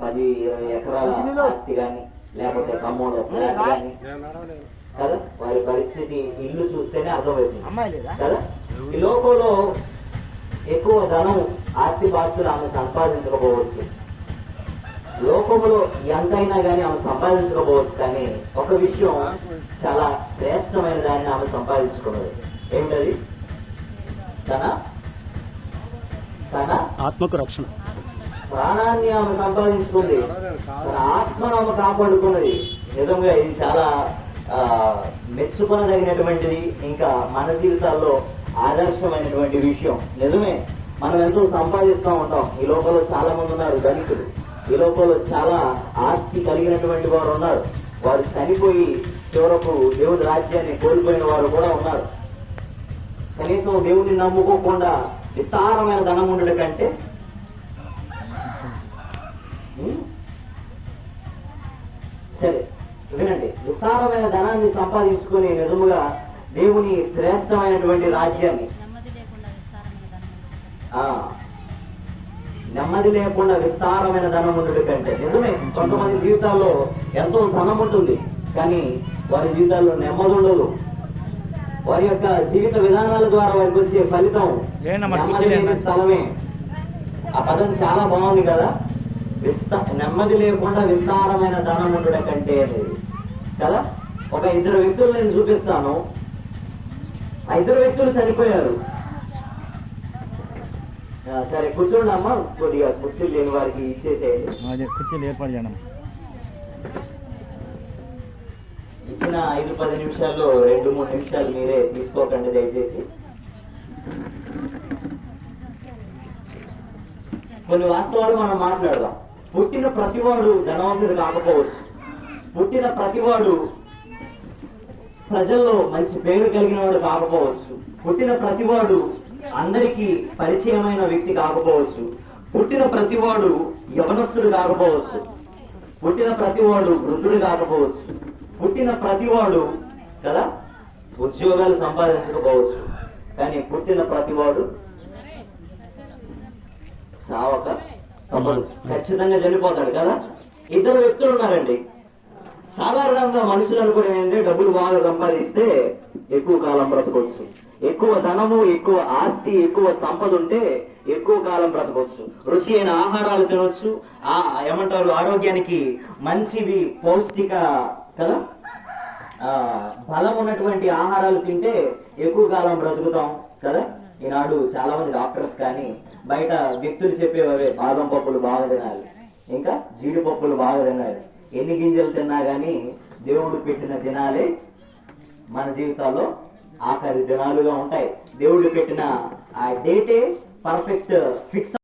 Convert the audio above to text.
10-20 ఎకరాల ఆస్తి కానీ లేకపోతే ఖమ్మంలో కానీ కదా, వారి పరిస్థితి ఇల్లు చూస్తేనే అర్థమవుతుంది కదా. ఈ లోకంలో ఎక్కువ ధనం ఆస్తి పాస్తులు ఆమె సంపాదించకపోవచ్చు, లోకంలో ఎంతైనా కానీ ఆమె సంపాదించకపోవచ్చు, కానీ ఒక విషయం చాలా శ్రేష్టమైన దాన్ని ఆమె సంపాదించుకున్నది. ఏంటది? తన ఆత్మకు రక్షణ, ప్రాణాన్ని ఆమె సంపాదించుకుంది, తన ఆత్మను ఆమె కాపాడుకున్నది. నిజంగా ఇది చాలా మెచ్చుకొనదగినటువంటిది, ఇంకా మన జీవితాల్లో ఆదర్శమైనటువంటి విషయం. నిజమే, మనం ఎంతో సంపాదిస్తూ ఉంటాం. ఈ లోకంలో చాలా మంది ఉన్నారు ధనికులు, ఈ లోకంలో చాలా ఆస్తి కలిగినటువంటి వారు ఉన్నారు. వారు చనిపోయి చివరకు దేవుడి రాజ్యాన్ని కోల్పోయిన వారు కూడా ఉన్నారు. కనీసం దేవుని నమ్ముకోకుండా విస్తారమైన ధనం ఉండడం కంటే సరే వినండి, విస్తారమైన ధనాన్ని సంపాదించుకుని నిజముగా దేవుని శ్రేష్టమైనటువంటి రాజ్యాన్ని నెమ్మది లేకుండా విస్తారమైన ధనం ఉండడం కంటే, నిజమే కొంతమంది జీవితాల్లో ఎంతో ధనం ఉంటుంది కానీ వారి జీవితాల్లో నెమ్మది ఉండదు. వారి యొక్క జీవిత విధానాల ద్వారా వారికి వచ్చే ఫలితం నెమ్మది లేని స్థలమే. ఆ పదం చాలా బాగుంది కదా, నెమ్మది లేకుండా విస్తారమైన ధనం ఉండడం కంటే అనేది కదా. ఒక 2 వ్యక్తులు నేను చూపిస్తాను. ఆ 2 వ్యక్తులు చనిపోయారు. సరే కూర్చోండి అమ్మా, కొద్దిగా కుర్చీలు లేని వారికి ఇచ్చేసేయండి. కుర్చీలు ఏర్పాటు చేయడం. ఇచ్చిన 5-10 నిమిషాల్లో 2-3 నిమిషాలు మీరే తీసుకోకండి దయచేసి. కొన్ని వాస్తవాలు మనం మాట్లాడదాం. పుట్టిన ప్రతివాడు ధనవంతుడు కాకపోవచ్చు, పుట్టిన ప్రతివాడు ప్రజల్లో మంచి పేరు కలిగిన వాడు కాకపోవచ్చు, పుట్టిన ప్రతివాడు అందరికీ పరిచయమైన వ్యక్తి కాకపోవచ్చు, పుట్టిన ప్రతివాడు యవనస్తుడు కాకపోవచ్చు, పుట్టిన ప్రతివాడు వృద్ధుడు కాకపోవచ్చు, పుట్టిన ప్రతివాడు కదా ఉద్యోగాలు సంపాదించకపోవచ్చు, కానీ పుట్టిన ప్రతివాడు సావక తప్పదు, ఖచ్చితంగా చనిపోతాడు కదా. 2 వ్యక్తులు ఉన్నారండి. సాధారణంగా మనుషులు అనుకునే ఏంటంటే డబ్బులు బాగా సంపాదిస్తే ఎక్కువ కాలం బ్రతకొచ్చు, ఎక్కువ ధనము, ఎక్కువ ఆస్తి, ఎక్కువ సంపద ఉంటే ఎక్కువ కాలం బ్రతకొచ్చు, రుచి అయిన ఆహారాలు తినొచ్చు, ఏమంటారు ఆరోగ్యానికి మంచివి, పౌష్టిక కదా బలం ఉన్నటువంటి ఆహారాలు తింటే ఎక్కువ కాలం బ్రతుకుతాం కదా. ఈనాడు చాలా మంది డాక్టర్స్ కానీ బయట వ్యక్తులు చెప్పేవే బాదం పప్పులు బాగా తినాలి, ఇంకా జీడిపప్పులు బాగా తినాలి. ఎన్ని గింజలు తిన్నా గానీ దేవుడు పెట్టిన దినాలే మన జీవితాల్లో ఆఖరి దినాలుగా ఉంటాయి. దేవుడు పెట్టిన ఆ డేటే పర్ఫెక్ట్ ఫిక్స్